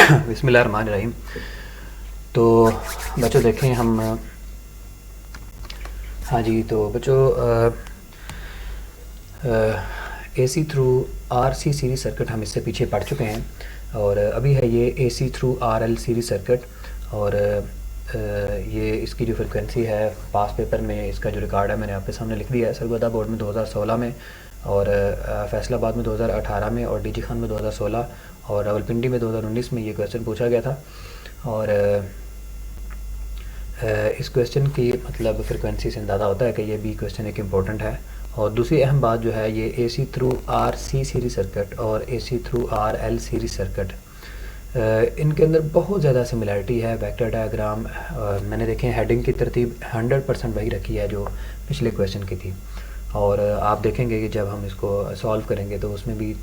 बिस्मिल्लाहिर्रहमानिर्रहीम। तो बच्चों देखें हम हाँ जी, तो बच्चों AC through RC series circuit हम इससे पीछे पढ़ चुके हैं और अभी है ये AC through RL series circuit. और ये इसकी जो फ्रिक्वेंसी है पास पेपर में इसका जो रिकॉर्ड है मैंने आपके सामने लिख दिया है। सरगोदा बोर्ड में 2016 में और फैसलाबाद में 2018 में और DG खान में 2016 और रावलपिंडी में 2019 में ये क्वेश्चन पूछा गया था। और इस क्वेश्चन की मतलब फ्रिक्वेंसी से अंदाज़ा होता है कि ये भी क्वेश्चन एक इम्पॉर्टेंट है। और दूसरी अहम बात जो है ये AC through RC series circuit और AC through RL series circuit, इनके अंदर बहुत ज़्यादा सिमिलरिटी है। वेक्टर डायग्राम मैंने देखे हेडिंग की तरतीब 100% वही रखी है जो पिछले क्वेश्चन की थी। और आप देखेंगे कि जब हम इसको सॉल्व करेंगे तो उसमें भी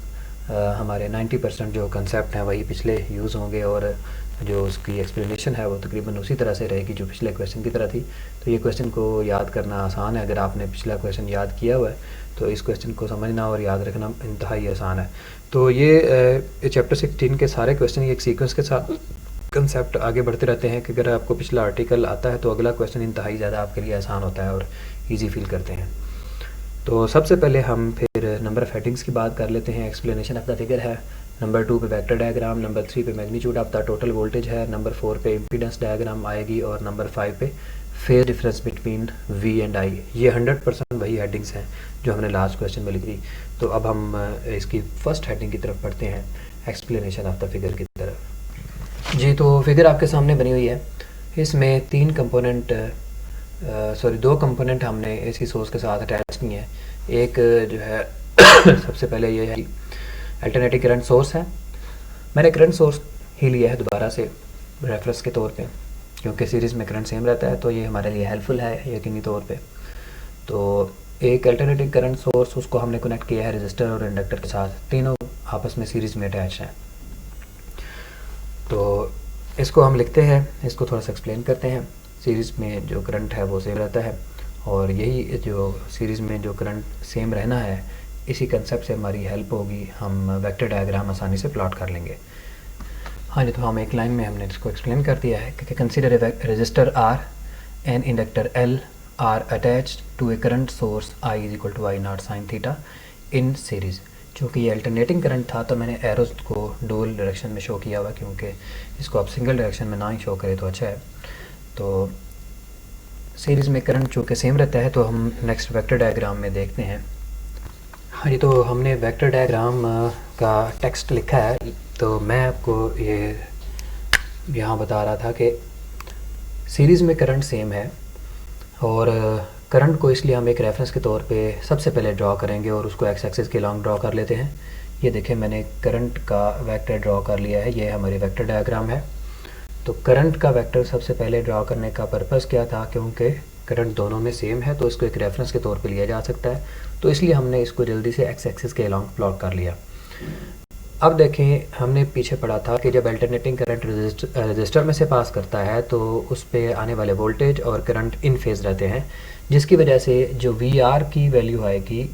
हमारे 90% जो कंसेप्ट हैं वही पिछले यूज़ होंगे और जो उसकी एक्सप्लेनेशन है वो तकरीबन उसी तरह से रहेगी जो पिछले क्वेश्चन की तरह थी। तो ये क्वेश्चन को याद करना आसान है। अगर आपने पिछला क्वेश्चन याद किया हुआ है तो इस क्वेश्चन को समझना और याद रखना इंतहाई आसान है। तो ये चैप्टर 16 के सारे क्वेश्चन एक सीक्वेंस के साथ कंसेप्ट आगे बढ़ते रहते हैं कि अगर आपको पिछला आर्टिकल आता है तो अगला क्वेश्चन इंतहाई ज़्यादा आपके लिए आसान होता है और ईजी फील करते हैं। तो सबसे पहले हम फिर नंबर ऑफ़ हेडिंग्स की बात कर लेते हैं। एक्सप्लेनेशन ऑफ द फिगर है, नंबर 2 पे वेक्टर डायग्राम, नंबर 3 पे magnitude of the total voltage है, नंबर 4 पे इम्पीडेंस डायग्राम आएगी और नंबर 5 पे phase difference between V and I। ये 100% वही हेडिंग्स हैं जो हमने लास्ट क्वेश्चन में लिखी। तो अब हम इसकी फर्स्ट हेडिंग की तरफ पढ़ते हैं, एक्सप्लेनेशन ऑफ द फिगर की तरफ। जी, तो फिगर आपके सामने बनी हुई है। इसमें दो कंपोनेंट हमने AC सोर्स के साथ अटैच किए हैं। एक जो है सबसे पहले ये है अल्टरनेटिंग करंट सोर्स है। मैंने करंट सोर्स ही लिया है दोबारा से रेफरेंस के तौर पे क्योंकि सीरीज़ में करंट सेम रहता है, तो ये हमारे लिए हेल्पफुल है यकीनी तौर पे। तो एक अल्टरनेटिंग करंट सोर्स उसको हमने कनेक्ट किया है रजिस्टर और इंडक्टर के साथ, तीनों आपस में सीरीज़ में अटैच हैं। तो इसको हम लिखते हैं, इसको थोड़ा सा एक्सप्लेन करते हैं। सीरीज़ में जो करंट है वो सेम रहता है और यही जो सीरीज़ में जो करंट सेम रहना है इसी कंसेप्ट से हमारी हेल्प होगी। हम वेक्टर डायग्राम आसानी से प्लॉट कर लेंगे। हाँ जी, तो हम एक लाइन में हमने इसको एक्सप्लेन कर दिया है कि consider a register R and inductor L are attached to a current source I = I0 sin theta in series. चूँकि ये अल्टरनेटिंग करंट था तो मैंने एरोज को डुअल डायरेक्शन में शो किया हुआ, क्योंकि इसको आप सिंगल डायरेक्शन में ना ही शो करें तो अच्छा है। तो सीरीज़ में करंट चूँकि सेम रहता है तो हम नेक्स्ट वेक्टर डायग्राम में देखते हैं। हाँ जी, तो हमने वेक्टर डायग्राम का टेक्स्ट लिखा है। तो मैं आपको ये यहाँ बता रहा था कि सीरीज़ में करंट सेम है और करंट को इसलिए हम एक रेफरेंस के तौर पे सबसे पहले ड्रॉ करेंगे और उसको एक्स एक्सिस के लॉन्ग ड्रॉ कर लेते हैं। ये देखें मैंने करंट का वेक्टर ड्रॉ कर लिया है, ये हमारी वेक्टर डायग्राम है। तो करंट का वेक्टर सबसे पहले ड्रॉ करने का पर्पस क्या था, क्योंकि करंट दोनों में सेम है तो इसको एक रेफरेंस के तौर पे लिया जा सकता है, तो इसलिए हमने इसको जल्दी से एक्स एक्सिस के अलॉन्ग प्लॉट कर लिया। अब देखें हमने पीछे पढ़ा था कि जब अल्टरनेटिंग करंट रजिस्टर में से पास करता है तो उस पे आने वाले वोल्टेज और करंट इन फेज़ रहते हैं, जिसकी वजह से जो VR की वैल्यू आएगी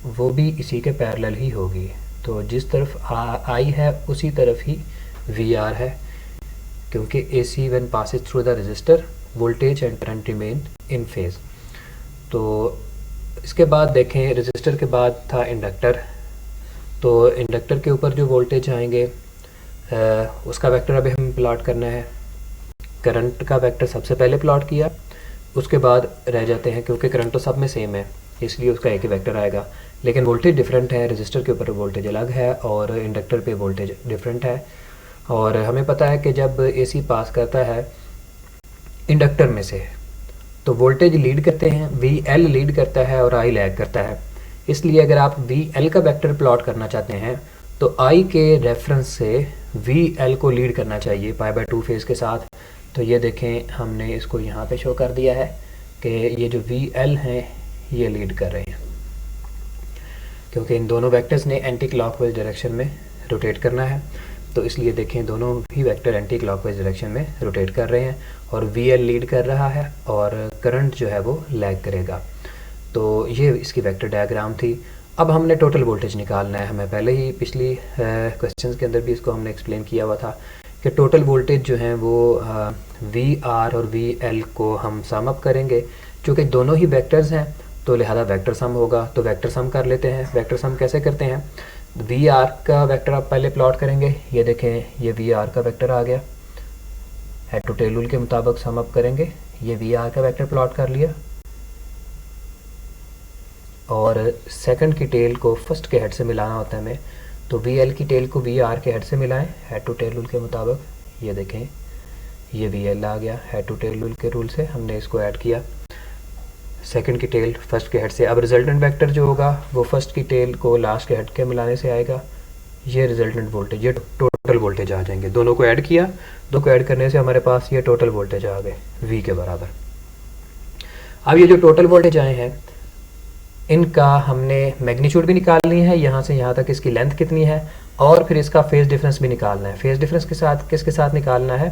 वो भी इसी के पैरेलल ही होगी। तो जिस तरफ I है उसी तरफ ही VR है, क्योंकि AC when passes through the resistor voltage and current remain in phase। तो इसके बाद देखें रजिस्टर के बाद था इंडक्टर। तो इंडक्टर के ऊपर जो वोल्टेज आएंगे उसका वेक्टर अभी हमें प्लॉट करना है। करंट का वेक्टर सबसे पहले प्लॉट किया, उसके बाद रह जाते हैं क्योंकि करंट तो सब में सेम है इसलिए उसका एक ही वेक्टर आएगा, लेकिन वोल्टेज डिफरेंट है। रजिस्टर के ऊपर वोल्टेज अलग है और इंडक्टर पे वोल्टेज डिफरेंट है। और हमें पता है कि जब AC पास करता है इंडक्टर में से तो वोल्टेज लीड करते हैं, VL लीड करता है और I लैग करता है। इसलिए अगर आप VL का वेक्टर प्लॉट करना चाहते हैं तो I के रेफरेंस से VL को लीड करना चाहिए π/2 फेज़ के साथ। तो ये देखें हमने इसको यहाँ पे शो कर दिया है कि ये जो VL हैं ये लीड कर रहे हैं, क्योंकि इन दोनों वेक्टर्स ने एंटी क्लॉकवाइज डायरेक्शन में रोटेट करना है। तो इसलिए देखें दोनों ही वेक्टर एंटी क्लॉकवाइज डायरेक्शन में रोटेट कर रहे हैं और VL लीड कर रहा है और करंट जो है वो लैग करेगा। तो ये इसकी वेक्टर डायग्राम थी। अब हमने टोटल वोल्टेज निकालना है। हमें पहले ही पिछली क्वेश्चंस के अंदर भी इसको हमने एक्सप्लेन किया हुआ था कि टोटल वोल्टेज जो है वो वी आर और वी एल को हम सम अप करेंगे। चूँकि दोनों ही वेक्टर्स हैं तो लिहाजा वेक्टर सम होगा, तो वेक्टर सम कर लेते हैं। वेक्टर सम कैसे करते हैं? वी आर का वेक्टर आप पहले प्लॉट करेंगे, ये देखें ये वी आर का वेक्टर आ गया, हेड टू टेल रूल के मुताबिक सम अप करेंगे, ये वी आर का वेक्टर प्लॉट कर लिया, और सेकंड की टेल को फर्स्ट के हेड से मिलाना होता है हमें, तो वी एल की टेल को वी आर के हेड से मिलाएं हेड टू टेल रूल के मुताबिक। ये देखें ये वी एल आ गया, हेड टू टेल रूल के रूल से हमने इसको ऐड किया, सेकंड की टेल फर्स्ट के हेड से। अब रिजल्टेंट वेक्टर जो होगा वो फर्स्ट की टेल को लास्ट के हेड के मिलाने से आएगा, ये रिजल्टेंट वोल्टेज, ये टोटल वोल्टेज आ जाएंगे। दोनों को ऐड किया, दो को ऐड करने से हमारे पास ये टोटल वोल्टेज आ गए वी के बराबर। अब ये जो टोटल वोल्टेज आए हैं इनका हमने मैग्नीट्यूड भी निकालनी है, यहाँ से यहाँ तक इसकी लेंथ कितनी है, और फिर इसका फेज डिफरेंस भी निकालना है। फेज डिफरेंस के साथ किसके साथ निकालना है?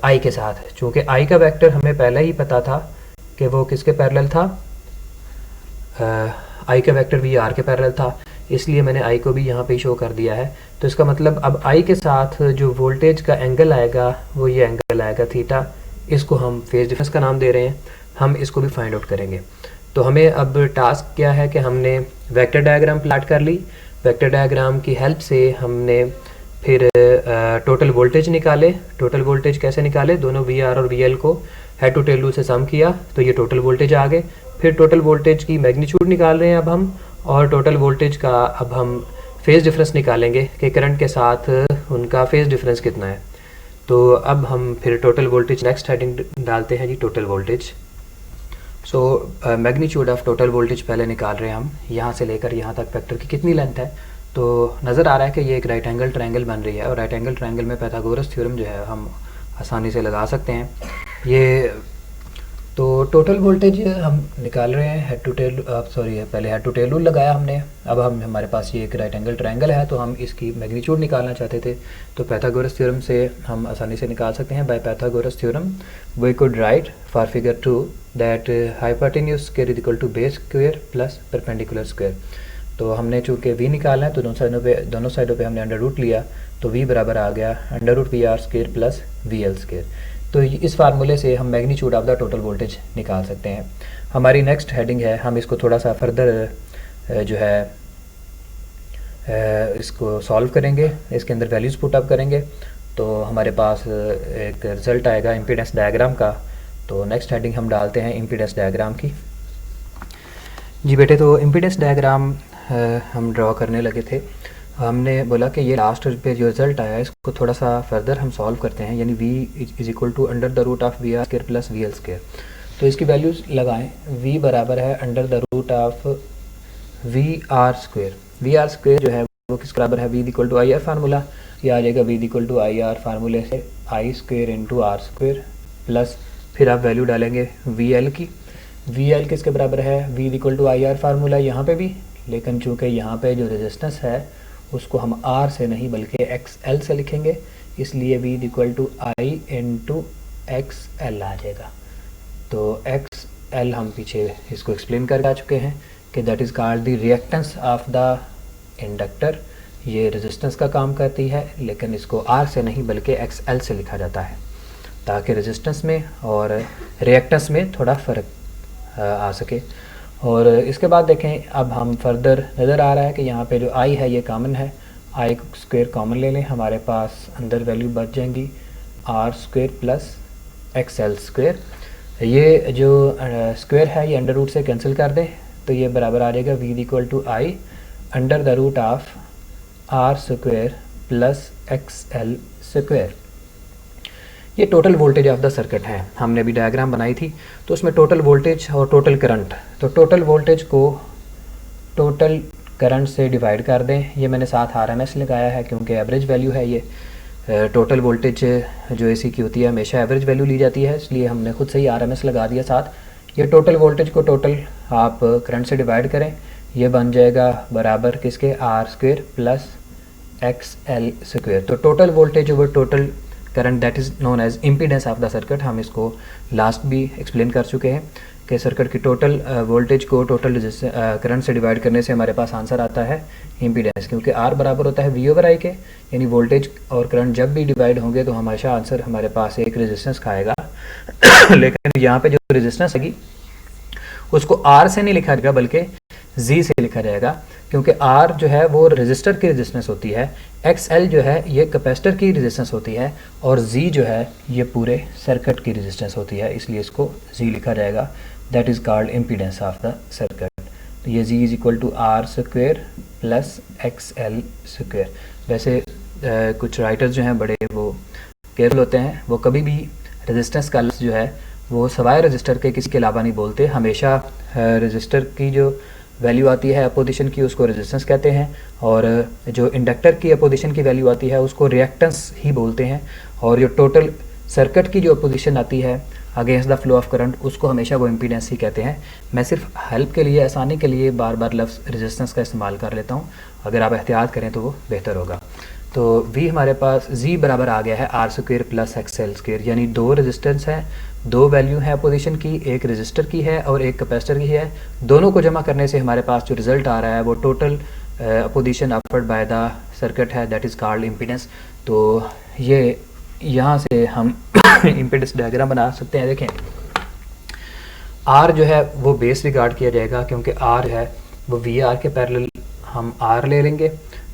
आई के साथ। चूँकि आई का वेक्टर हमें पहले ही पता था कि वो किसके पैरेलल था, आई का वेक्टर वी आर के पैरेलल था, इसलिए मैंने आई को भी यहाँ पे शो कर दिया है। तो इसका मतलब अब आई के साथ जो वोल्टेज का एंगल आएगा वो ये एंगल आएगा थीटा, इसको हम फेज डिफरेंस का नाम दे रहे हैं, हम इसको भी फाइंड आउट करेंगे। तो हमें अब टास्क क्या है कि हमने वेक्टर डायग्राम प्लाट कर ली, वेक्टर डायग्राम की हेल्प से हमने फिर टोटल वोल्टेज निकाले। टोटल वोल्टेज कैसे निकाले? दोनों वी आर और वी एल को हेड टू टेल रूल से सम किया तो ये टोटल वोल्टेज आ गए। फिर टोटल वोल्टेज की मैग्नीट्यूड निकाल रहे हैं अब हम, और टोटल वोल्टेज का अब हम फेज डिफरेंस निकालेंगे कि करंट के साथ उनका फेज डिफरेंस कितना है। तो अब हम फिर टोटल वोल्टेज नेक्स्ट हेडिंग डालते हैं जी, total voltage. So magnitude of total voltage पहले निकाल रहे हैं हम, यहाँ से लेकर यहाँ तक वेक्टर की कितनी लेंथ है। तो नज़र आ रहा है कि ये एक राइट एंगल ट्रायंगल बन रही है, और राइट एंगल ट्रायंगल में पाइथागोरस थ्योरम जो है हम आसानी से लगा सकते हैं। ये तो टोटल वोल्टेज हम निकाल रहे हैं हेड टू टेल, पहले हेड टू टेल रूल लगाया हमने। अब हमारे पास ये एक राइट एंगल ट्रायंगल है, तो हम इसकी मैग्नीट्यूड निकालना चाहते थे, तो पाइथागोरस थ्योरम से हम आसानी से निकाल सकते हैं। By Pythagoras theorem we could write for figure 2 that hypotenuse square is equal to base square plus perpendicular square. तो हमने चूँकि v निकालना है तो दोनों साइडों पे हमने अंडर रूट लिया, तो v बराबर आ गया under root V R square plus V L square. तो इस फार्मूले से हम magnitude of the total voltage निकाल सकते हैं। हमारी नेक्स्ट हेडिंग है, हम इसको थोड़ा सा फर्दर जो है इसको सॉल्व करेंगे, इसके अंदर वैल्यूज़ पुट अप करेंगे, तो हमारे पास एक रिज़ल्ट आएगा इम्पीडेंस डायग्राम का। तो नेक्स्ट हेडिंग हम डालते हैं इम्पीडेंस डायग्राम की। जी बेटे, तो इम्पीडेंस डायग्राम हम ड्रॉ करने लगे थे। हमने बोला कि ये लास्ट पे जो रिज़ल्ट आया है इसको थोड़ा सा फर्दर हम सॉल्व करते हैं, यानी v is equal to under the root of V R square plus V L square. तो इसकी वैल्यूज़ लगाएं, v बराबर है under the root of V R square. V R square जो है वो किस बराबर है? v equal to I R formula, ये आ जाएगा v equal to I R फार्मूले से I square into R square plus फिर आप वैल्यू डालेंगे वी एल की। वी एल किसके बराबर है? v equal to I R formula यहाँ पे भी, लेकिन चूँकि यहाँ पे जो रेजिस्टेंस है उसको हम R से नहीं बल्कि XL से लिखेंगे, इसलिए v equal to I into XL आ जाएगा। तो XL हम पीछे इसको एक्सप्लेन कर आ चुके हैं कि that is called the reactance of the inductor. ये रेजिस्टेंस का काम करती है, लेकिन इसको R से नहीं बल्कि XL से लिखा जाता है ताकि रेजिस्टेंस में और रिएक्टेंस में थोड़ा फ़र्क आ सके। और इसके बाद देखें, अब हम फर्दर नज़र आ रहा है कि यहाँ पे जो i है ये कॉमन है, i स्क्वायर कॉमन ले लें, हमारे पास अंदर वैल्यू बच जाएंगी r square plus XL square. ये जो स्क्वायर है ये अंडर रूट से कैंसिल कर दें, तो ये बराबर आ जाएगा v equal to I under the root of r square plus XL square. ये total voltage of the circuit है। हमने अभी डायग्राम बनाई थी तो उसमें टोटल वोल्टेज और टोटल करंट, तो टोटल वोल्टेज को टोटल करंट से डिवाइड कर दें। ये मैंने साथ RMS लगाया है क्योंकि एवरेज वैल्यू है ये। टोटल वोल्टेज जो AC की होती है हमेशा एवरेज वैल्यू ली जाती है, इसलिए हमने खुद से ही RMS लगा दिया साथ। ये टोटल वोल्टेज को टोटल आप करंट से डिवाइड करें, ये बन जाएगा बराबर किसके? R square plus XL square. तो total voltage over total current that is known as impedance of the circuit. हम इसको लास्ट भी एक्सप्लेन कर चुके हैं कि सर्किट की टोटल वोल्टेज को टोटल करंट से डिवाइड करने से हमारे पास आंसर आता है इम्पीडेंस, क्योंकि आर बराबर होता है वी ओवर आई के, यानी वोल्टेज और करंट जब भी डिवाइड होंगे तो हमेशा आंसर हमारे पास एक रेजिस्टेंस खाएगा। लेकिन यहाँ पे जो रेजिस्टेंस आएगी उसको आर से नहीं लिखा जाएगा बल्कि जी से लिखा जाएगा, क्योंकि आर जो है वो रेजिस्टर की रेजिस्टेंस होती है, एक्स एल जो है ये कैपेसिटर की रेजिस्टेंस होती है, और जी जो है ये पूरे सर्किट की रेजिस्टेंस होती है, इसलिए इसको जी लिखा जाएगा। That is called impedance of the circuit. तो ये Z is equal to R square plus X L square. वैसे कुछ राइटर्स जो हैं बड़े वो केयरफुल होते हैं, वो कभी भी रेजिस्टेंस का लफ्ज़ जो है वो सवाए रजिस्टर के किसी के अलावा नहीं बोलते, हमेशा रजिस्टर की जो वैल्यू आती है अपोजिशन की उसको रेजिस्टेंस कहते हैं, और जो इंडक्टर की अपोजिशन की वैल्यू आती है उसको रिएक्टेंस ही बोलते हैं, और जो टोटल सर्किट की जो अपोजिशन आती है against the flow of current उसको हमेशा वो इम्पीडेंस ही कहते हैं। मैं सिर्फ हेल्प के लिए, आसानी के लिए बार बार लफ्ज़ रेजिस्टेंस का इस्तेमाल कर लेता हूँ, अगर आप एहतियात करें तो वो बेहतर होगा। तो V हमारे पास Z बराबर आ गया है R square plus X L square, यानी दो रेजिस्टेंस है, दो वैल्यू है अपोजिशन की, एक रजिस्टर की है और एक कैपेसिटर की है। दोनों को जमा करने से हमारे पास जो रिजल्ट आ रहा है वो total opposition offered by the circuit है, दैट इज़ कॉल्ड इम्पीडेंस। तो ये यहाँ से हम इम्पीडेंस डायग्राम बना सकते हैं। देखें R जो है वो बेस रिगार्ड किया जाएगा, क्योंकि R है वो VR के पैरेलल हम R ले लेंगे,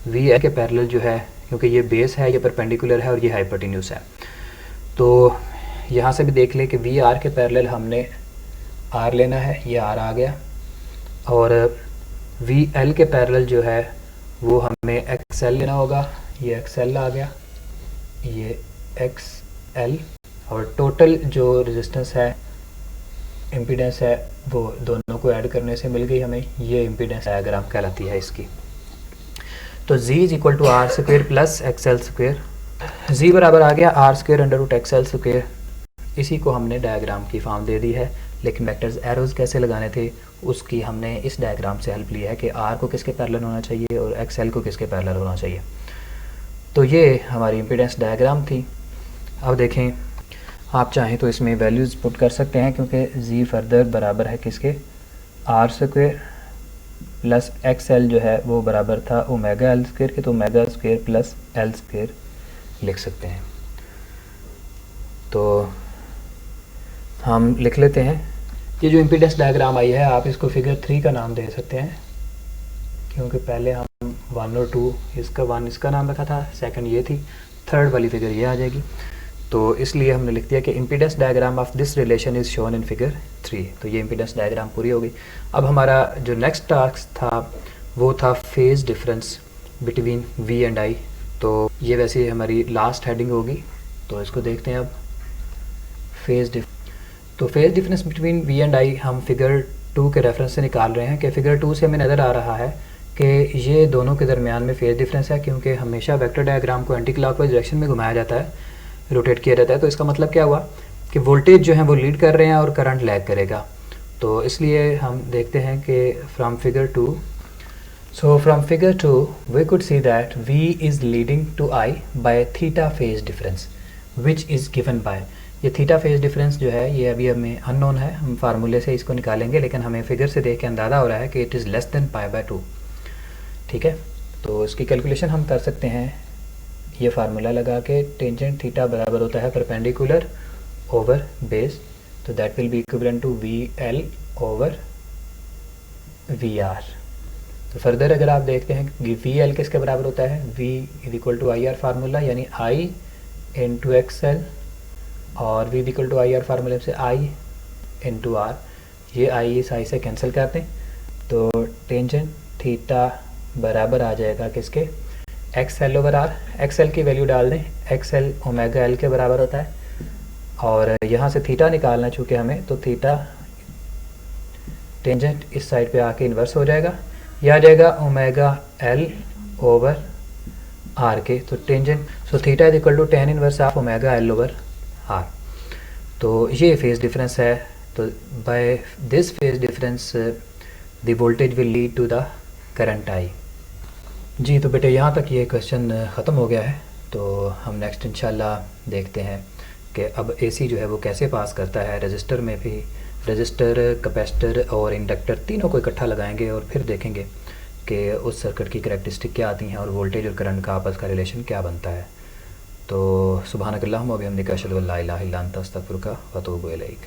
VR के पैरेलल जो है क्योंकि ये बेस है, ये परपेंडिकुलर है और ये हाइपोटेन्यूस है। तो यहाँ से भी देख लें कि VR के पैरेलल हमने R लेना है, ये R आ गया, और VL के पैरेलल जो है वो हमें XL लेना होगा, ये XL आ गया, ये XL, और टोटल जो रेजिस्टेंस है इम्पीडेंस है वो दोनों को ऐड करने से मिल गई हमें, ये इम्पीडेंस डायग्राम कहलाती है इसकी। तो Z is equal to R square plus X L square, Z बराबर आ गया R square under root X L square. इसी को हमने डायग्राम की फॉर्म दे दी है, लेकिन वेक्टर्स एरोज कैसे लगाने थे उसकी हमने इस डायग्राम से हेल्प ली है कि R को किसके पैरेलल होना चाहिए और XL को किसके पैरेलल होना चाहिए। तो ये हमारी इम्पीडेंस डायग्राम थी। अब देखें, आप चाहें तो इसमें वैल्यूज़ पुट कर सकते हैं, क्योंकि Z फर्दर बराबर है किसके, R square plus X L जो है वो बराबर था ओमेगा एल स्क्वेयर के, तो omega square plus L square लिख सकते हैं। तो हम लिख लेते हैं, ये जो इम्पीडेंस डायग्राम आई है आप इसको फिगर 3 का नाम दे सकते हैं, क्योंकि पहले हम 1 और 2 इसका 1 इसका नाम रखा था, सेकंड ये थी, थर्ड वाली फिगर ये आ जाएगी। तो इसलिए हमने लिख दिया कि impedance diagram of this relation is shown in figure 3। तो ये इम्पीडेंस डायग्राम पूरी हो गई। अब हमारा जो नेक्स्ट टास्क था वो था phase difference between V and I। तो ये वैसे हमारी लास्ट हेडिंग होगी, तो इसको देखते हैं अब। Phase difference between V and I हम फिगर 2 के रेफरेंस से निकाल रहे हैं कि फिगर 2 से हमें नज़र आ रहा है कि ये दोनों के दरमियान में फेज़ डिफरेंस है, क्योंकि हमेशा वेक्टर डायग्राम को एंटी क्लॉकवाइज डायरेक्शन में घुमाया जाता है, रोटेट किया जाता है। तो इसका मतलब क्या हुआ कि वोल्टेज जो है वो लीड कर रहे हैं और करंट लैग करेगा। तो इसलिए हम देखते हैं कि from figure 2 we could see that V is leading to I by theta phase difference which is given by, ये थीटा फेज डिफरेंस जो है ये अभी हमें अननोन है, हम फार्मूले से इसको निकालेंगे, लेकिन हमें फिगर से देख के अंदाज़ा हो रहा है कि इट इज़ लेस देन π/2। ठीक है, तो इसकी कैलकुलेशन हम कर सकते हैं ये फार्मूला लगा के, टेंजेंट थीटा बराबर होता है परपेंडिकुलर ओवर बेस, तो that will be equivalent to VL over VR। तो फर्दर अगर आप देखते हैं कि VL किसके बराबर होता है, V is equal to IR formula, यानी I इंटू XL, और V is equal to IR फार्मूले से I इंटू R, ये I इस I से कैंसिल करते हैं, तो टेंजेंट थीटा बराबर आ जाएगा किसके, XL ओवर R। XL की वैल्यू डाल दें, XL ओमेगा L के बराबर होता है, और यहाँ से थीटा निकालना चूँकि हमें, तो थीटा टेंजेंट इस साइड पे आके इन्वर्स हो जाएगा, यह आ जाएगा ओमेगा L ओवर R के, तो tangent so theta is equal to tan inverse of omega L over R। तो ये फेज डिफरेंस है। तो by this phase difference the voltage will lead to the current I। जी, तो बेटे यहाँ तक ये क्वेश्चन ख़त्म हो गया है। तो हम नेक्स्ट इंशाल्लाह देखते हैं कि अब एसी जो है वो कैसे पास करता है। रजिस्टर में भी रजिस्टर, कैपेसिटर और इंडक्टर तीनों को इकट्ठा लगाएंगे और फिर देखेंगे कि उस सर्किट की करैक्टरिस्टिक क्या आती हैं और वोल्टेज और करंट का आपस का रिलेशन क्या बनता है। तो सुबहानकल्लाहुम्मा व बिहम्दिका अशहदु अल्ला इलाहा इल्ला अंता अस्तगफिरुका व अतूबु इलैक।